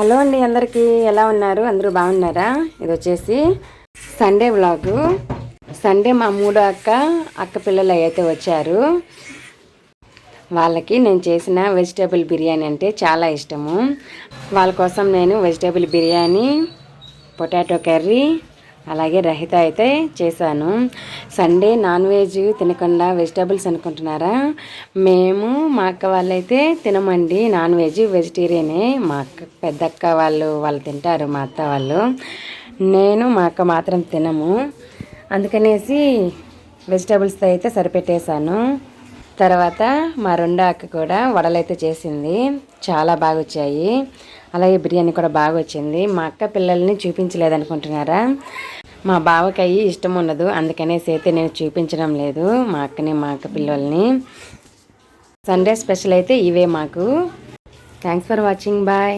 Hello అండి, అందరికీ ఎలా ఉన్నారు? అందరూ బాగున్నారా? ఇది వచ్చేసి సండే వ్లాగు. సండే మా మూడో అక్క పిల్లలు అయితే వచ్చారు. వాళ్ళకి నేను చేసిన వెజిటేబుల్ బిర్యానీ అంటే చాలా ఇష్టము. వాళ్ళ కోసం నేను వెజిటేబుల్ బిర్యానీ, పొటాటో కర్రీ, అలాగే రహిత అయితే చేశాను. సండే నాన్ వెజ్ తినకుండా వెజిటేబుల్స్ అనుకుంటున్నారా? మేము మా అక్క వాళ్ళైతే తినమండి, నాన్ వెజ్, వెజిటేరియనే. మా అక్క పెద్దక్క వాళ్ళు తింటారు, మా అత్త వాళ్ళు. నేను మా అక్క మాత్రం తినము. అందుకనేసి వెజిటేబుల్స్తో అయితే సరిపెట్టేశాను. తర్వాత మా రెండో అక్క కూడా వడలైతే చేసింది, చాలా బాగా వచ్చాయి. అలాగే బిర్యానీ కూడా బాగా వచ్చింది. మా అక్క పిల్లల్ని చూపించలేదనుకుంటున్నారా? మా బావకయ్యి ఇష్టం ఉండదు, అందుకనేసి అయితే నేను చూపించడం లేదు మా అక్కని, మా అక్క పిల్లల్ని. సండే స్పెషల్ అయితే ఇవే మాకు. Thanks for watching, bye.